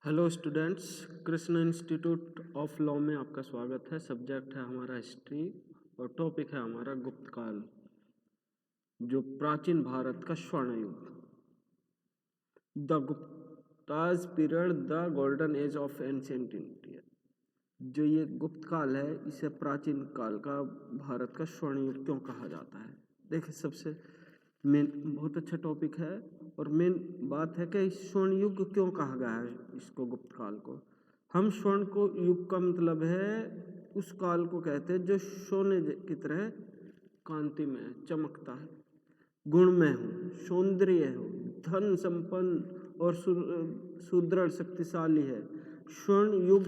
Hello students, Krishna institute of law में आपका स्वागत है। सब्जेक्ट है हमारा हिस्ट्री और टॉपिक है हमारा गुप्त काल, जो प्राचीन भारत का स्वर्ण युग, the Gupta's period, the golden age of ancient India. जो ये गुप्त काल है, इसे प्राचीन काल का भारत का स्वर्ण युग क्यों कहा जाता है? देखिए, सबसे मेन बहुत अच्छा टॉपिक है और मेन बात है कि स्वर्ण युग क्यों कहा गया है इसको, गुप्त काल को। हम स्वर्ण को युग का मतलब है उस काल को कहते हैं जो सोने की तरह कांति में है, चमकता है, गुणमय हो, सौंदर्य हो, धन संपन्न और सुदृढ़ शक्तिशाली है। स्वर्ण युग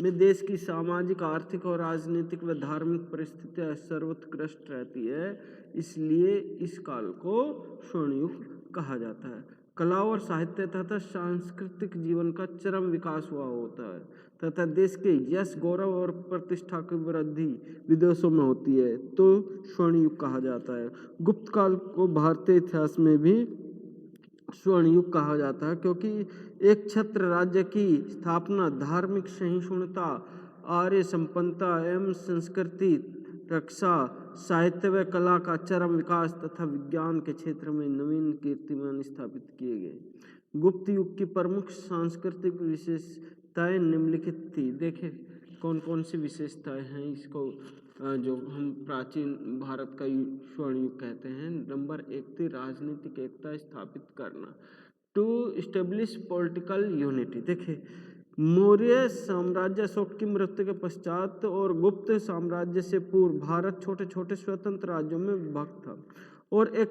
में देश की सामाजिक, आर्थिक और राजनीतिक व धार्मिक परिस्थितियां सर्वोत्कृष्ट रहती है, इसलिए इस काल को स्वर्ण युग कहा जाता है। कला और साहित्य तथा सांस्कृतिक जीवन का चरम विकास हुआ होता है तथा देश के यश, गौरव और प्रतिष्ठा की वृद्धि विदेशों में होती है, तो स्वर्ण युग कहा जाता है। गुप्त काल को भारतीय इतिहास में भी स्वर्ण युग कहा जाता है क्योंकि एक छत्र राज्य की स्थापना, धार्मिक सहिष्णुता, आर्य संपन्नता एवं संस्कृति रक्षा, साहित्य व कला का चरम विकास तथा विज्ञान के क्षेत्र में नवीन कीर्तिमान स्थापित किए गए। गुप्त युग की प्रमुख सांस्कृतिक विशेषताएं निम्नलिखित थी। देखें कौन कौन सी विशेषताएं हैं इसको जो हम प्राचीन भारत का स्वर्ण युग कहते हैं। नंबर 1 थी राजनीतिक एकता स्थापित करना, टू इस्टेब्लिश पॉलिटिकल यूनिटी। देखिए, मौर्य साम्राज्य अशोक की मृत्यु के पश्चात और गुप्त साम्राज्य से पूर्व भारत छोटे छोटे स्वतंत्र राज्यों में विभक्त था और एक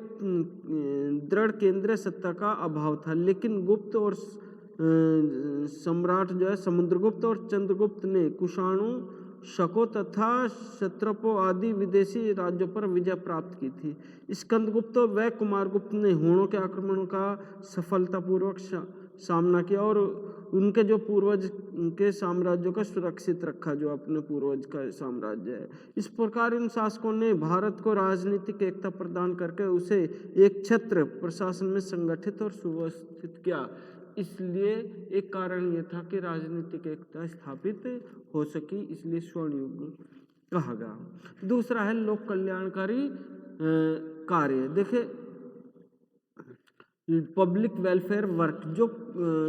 दृढ़ केंद्रीय सत्ता का अभाव था। लेकिन गुप्त और सम्राट जो है समुद्रगुप्त और चंद्रगुप्त ने कुषाणों, शकों तथा क्षत्रपों आदि विदेशी राज्यों पर विजय प्राप्त की थी। स्कंदगुप्त व कुमारगुप्त ने हूणों के आक्रमणों का सफलतापूर्वक सामना किया और उनके जो पूर्वज के साम्राज्यों का सुरक्षित रखा, जो अपने पूर्वज का साम्राज्य है। इस प्रकार इन शासकों ने भारत को राजनीतिक एकता प्रदान करके उसे एक छत्र प्रशासन में संगठित और सुव्यवस्थित किया। इसलिए एक कारण ये था कि राजनीतिक एकता स्थापित हो सकी, इसलिए स्वर्ण युग कहा गया। दूसरा है लोक कल्याणकारी कार्य। देखिए, पब्लिक वेलफेयर वर्क, जो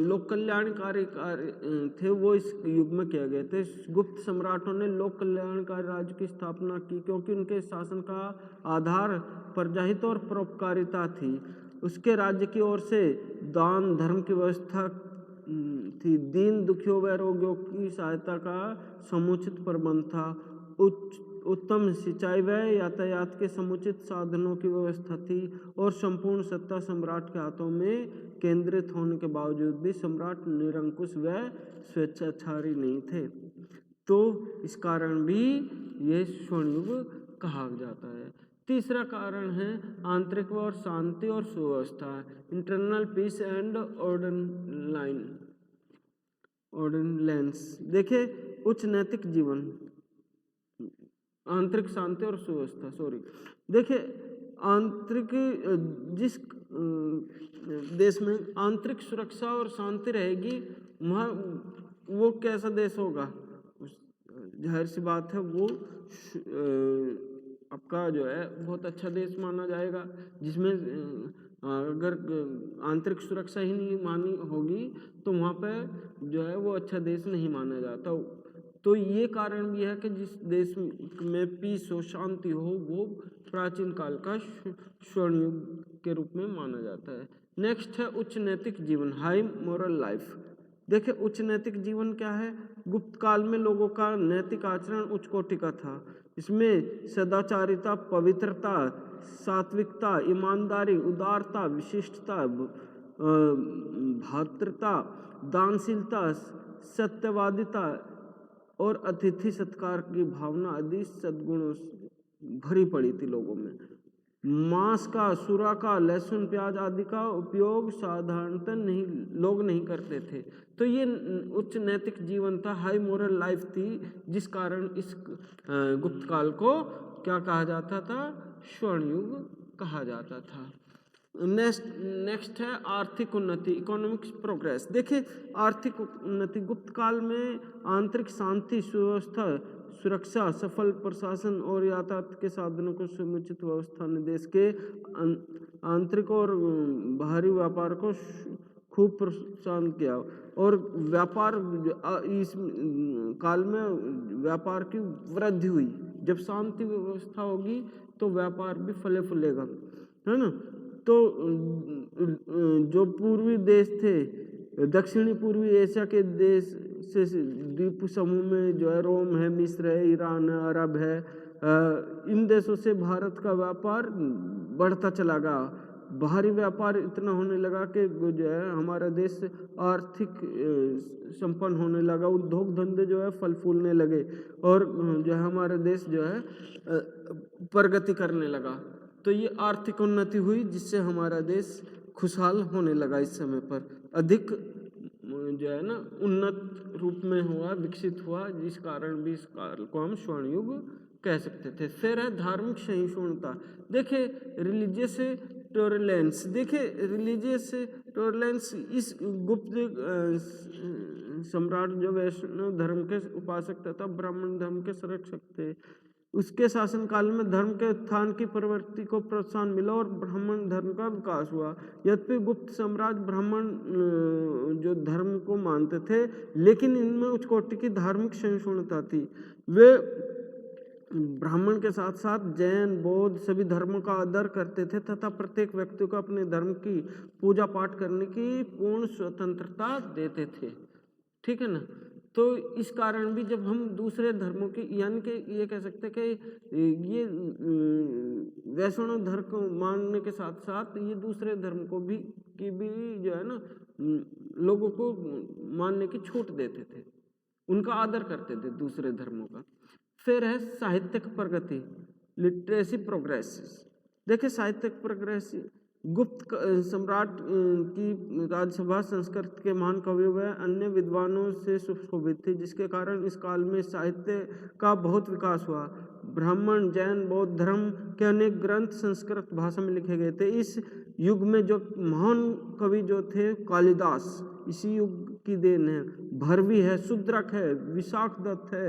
लोक कल्याणकारी कार्य थे वो इस युग में किए गए थे। गुप्त सम्राटों ने लोक कल्याणकारी राज्य की स्थापना की क्योंकि उनके शासन का आधार प्रजाहित और परोपकारिता थी। उसके राज्य की ओर से दान धर्म की व्यवस्था थी, दीन दुखियों व रोगियों की सहायता का समुचित प्रबंध था, उत्तम सिंचाई व यातायात के समुचित साधनों की व्यवस्था थी और संपूर्ण सत्ता सम्राट के हाथों में केंद्रित होने के बावजूद भी सम्राट निरंकुश व स्वेच्छाचारी नहीं थे, तो इस कारण भी ये स्वर्ण युग कहा जाता है। तीसरा कारण है आंतरिक और शांति और सुव्यवस्था, इंटरनल पीस एंड ऑर्डिनेंस। देखिए, उच्च नैतिक जीवन, आंतरिक शांति और सुव्यवस्था, देखिए आंतरिक, जिस देश में आंतरिक सुरक्षा और शांति रहेगी वहाँ वो कैसा देश होगा? जाहिर सी बात है वो आपका जो है बहुत अच्छा देश माना जाएगा, जिसमें अगर आंतरिक सुरक्षा ही नहीं मानी होगी तो वहाँ पे जो है वो अच्छा देश नहीं माना जाता। तो ये कारण भी है कि जिस देश में पीस हो, शांति हो, वो प्राचीन काल का स्वर्ण युग के रूप में माना जाता है। नेक्स्ट है उच्च नैतिक जीवन, हाई मोरल लाइफ। देखिए, उच्च नैतिक जीवन क्या है? गुप्त काल में लोगों का नैतिक आचरण उच्च कोटि का था। इसमें सदाचारिता, पवित्रता, सात्विकता, ईमानदारी, उदारता, विशिष्टता, भातृता, दानशीलता, सत्यवादिता और अतिथि सत्कार की भावना आदि सद्गुणों भरी पड़ी थी लोगों में। मांस का, सुरा का, लहसुन प्याज आदि का उपयोग साधारणतः लोग नहीं करते थे, तो ये उच्च नैतिक जीवन था, हाई मोरल लाइफ थी, जिस कारण इस गुप्त काल को क्या कहा जाता था? स्वर्ण युग कहा जाता था। नेक्स्ट है आर्थिक उन्नति, इकोनॉमिक प्रोग्रेस। देखिए आर्थिक उन्नति गुप्त काल में आंतरिक शांति, सुव्यवस्था, सुरक्षा, सफल प्रशासन और यातायात के साधनों को समुचित व्यवस्था ने देश के आंतरिक और बाहरी व्यापार को खूब प्रोत्साहन किया। और व्यापार इस काल में व्यापार की वृद्धि हुई। जब शांति व्यवस्था होगी तो व्यापार भी फले फूलेगा, है ना। तो जो पूर्वी देश थे, दक्षिणी पूर्वी एशिया के देश से द्वीप समूह में जो है रोम है, मिस्र है, ईरान है, अरब है, इन देशों से भारत का व्यापार बढ़ता चला गया। बाहरी व्यापार इतना होने लगा कि जो है हमारा देश आर्थिक संपन्न होने लगा, उद्योग धंधे जो है फल फूलने लगे और जो है हमारा देश जो है प्रगति करने लगा। तो ये आर्थिक उन्नति हुई जिससे हमारा देश खुशहाल होने लगा। इस समय पर अधिक जो है ना उन्नत रूप में हुआ, विकसित हुआ, जिस कारण भी इस काल को हम स्वर्ण युग कह सकते थे। फिर है धार्मिक सहिष्णुता। देखिए रिलीजियस टॉलरेंस। देखिए रिलीजियस टॉलरेंस इस गुप्त सम्राट जो वैष्णव धर्म के उपासक तथा ब्राह्मण धर्म के संरक्षक थे, उसके शासनकाल में धर्म के उत्थान की प्रवृत्ति को प्रोत्साहन मिला और ब्राह्मण धर्म का विकास हुआ। यद्यपि गुप्त साम्राज्य ब्राह्मण जो धर्म को मानते थे, लेकिन इनमें उच्च कोटि की धार्मिक सहिष्णुता थी। वे ब्राह्मण के साथ साथ जैन, बौद्ध सभी धर्मों का आदर करते थे तथा प्रत्येक व्यक्ति को अपने धर्म की पूजा पाठ करने की पूर्ण स्वतंत्रता देते थे। ठीक है ना। तो इस कारण भी जब हम दूसरे धर्मों की, यानी कि ये कह सकते हैं कि ये वैष्णव धर्म को मानने के साथ साथ ये दूसरे धर्म को भी जो है ना लोगों को मानने की छूट देते थे, उनका आदर करते थे दूसरे धर्मों का। फिर है साहित्यिक प्रगति, लिटरेसी प्रोग्रेस। देखिए साहित्यिक प्रोग्रेस गुप्त सम्राट की राजसभा संस्कृत के महान कवियों व अन्य विद्वानों से सुशोभित थी, जिसके कारण इस काल में साहित्य का बहुत विकास हुआ। ब्राह्मण, जैन, बौद्ध धर्म के अनेक ग्रंथ संस्कृत भाषा में लिखे गए थे। इस युग में जो महान कवि जो थे कालिदास इसी युग की देन है। भरवी है, शूद्रक है, विशाख दत्त है,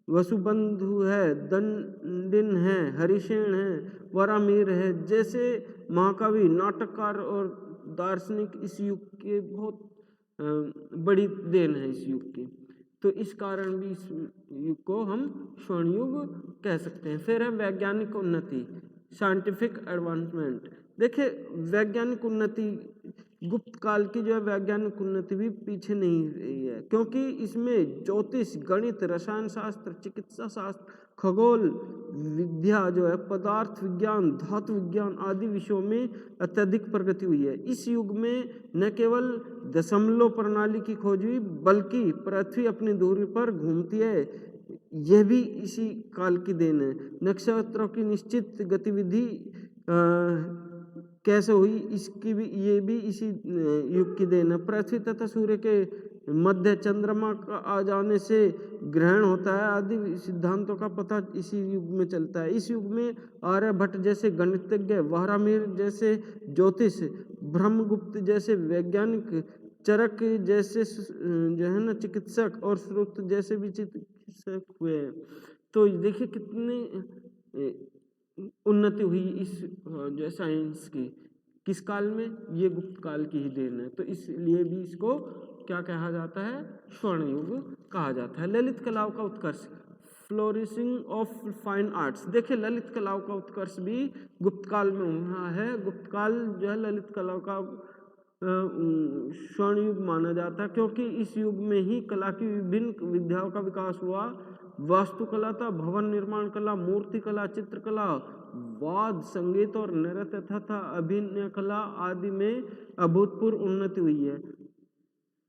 वसुबंधु है, दंडिन है, हरिसेन है, वरामीर है जैसे महाकवि, नाटककार और दार्शनिक इस युग के बहुत बड़ी देन है इस युग की। तो इस कारण भी इस युग को हम स्वर्ण युग कह सकते हैं। फिर है वैज्ञानिक उन्नति, साइंटिफिक एडवांसमेंट। देखिए वैज्ञानिक उन्नति गुप्त काल की जो है वैज्ञानिक उन्नति भी पीछे नहीं रही है, क्योंकि इसमें ज्योतिष, गणित, रसायन शास्त्र, चिकित्सा शास्त्र, खगोल विद्या जो है, पदार्थ विज्ञान, धातु विज्ञान आदि विषयों में अत्यधिक प्रगति हुई है। इस युग में न केवल दशमलव प्रणाली की खोज हुई, बल्कि पृथ्वी अपनी दूरी पर घूमती है, यह भी इसी काल की देन है। नक्षत्रों की निश्चित गतिविधि कैसे हुई, इसकी भी ये भी इसी युग की देन है। पृथ्वी तथा सूर्य के मध्य चंद्रमा का आ जाने से ग्रहण होता है आदि सिद्धांतों का पता इसी युग में चलता है। इस युग में आर्यभट्ट जैसे गणितज्ञ, वराहमिहिर जैसे ज्योतिष, ब्रह्मगुप्त जैसे वैज्ञानिक, चरक जैसे जो है ना चिकित्सक और श्रुत जैसे भी चिकित्सक हुए हैं। तो देखिए कितनी उन्नति हुई इस जो साइंस की, किस काल में, ये गुप्त काल की ही देन है। तो इसलिए भी इसको क्या कहा जाता है, स्वर्ण युग कहा जाता है। ललित कलाओं का उत्कर्ष, फ्लोरिशिंग ऑफ फाइन आर्ट्स। देखिए ललित कलाओं का उत्कर्ष भी गुप्त काल में हुआ है। गुप्त काल जो है ललित कलाओं का स्वर्ण युग माना जाता है, क्योंकि इस युग में ही कला की विभिन्न विद्याओं का विकास हुआ। वास्तुकला था, भवन निर्माण कला, मूर्ति कला, चित्रकला, वाद्य संगीत और नृत्य तथा अभिनय कला आदि में अभूतपूर्व उन्नति हुई है।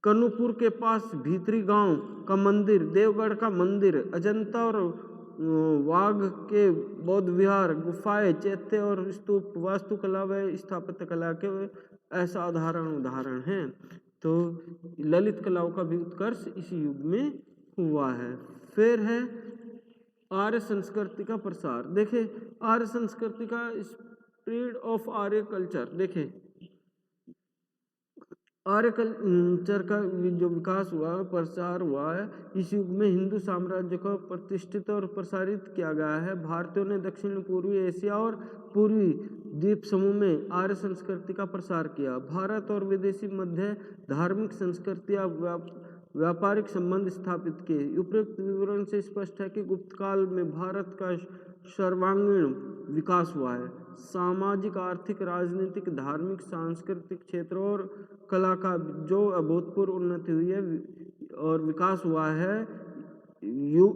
कनूपुर के पास भीतरी गांव का मंदिर, देवगढ़ का मंदिर, अजंता और वाघ के बौद्ध विहार, गुफाएं, चैत्य और स्तूप वास्तुकला व स्थापत्य कला के असाधारण उदाहरण हैं। तो ललित कलाओं का भी उत्कर्ष इसी युग में हुआ है। फिर है आर्य संस्कृति का प्रसार। देखिए आर्य संस्कृति का इस पीरियड ऑफ आर्य कल्चर। देखें, आर्य कल्चर का जो विकास हुआ, प्रसार हुआ है, इस युग में हिंदू साम्राज्य को प्रतिष्ठित और प्रसारित किया गया है। भारतीयों ने दक्षिण पूर्वी एशिया और पूर्वी द्वीप समूह में आर्य संस्कृति का प्रसार किया। भारत और विदेशी मध्य धार्मिक संस्कृतियां व्यापारिक संबंध स्थापित किए। उपरोक्त विवरण से स्पष्ट है कि गुप्त काल में भारत का सर्वांगीण विकास हुआ है। सामाजिक, आर्थिक, राजनीतिक, धार्मिक, सांस्कृतिक क्षेत्रों और कला का जो अभूतपूर्व उन्नति हुई है और विकास हुआ है,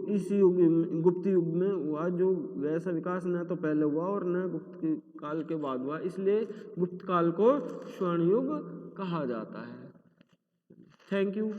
इस युग गुप्त युग में हुआ। जो वैसा विकास न तो पहले हुआ और न गुप्त काल के बाद हुआ, इसलिए गुप्त काल को स्वर्ण युग कहा जाता है। Thank you.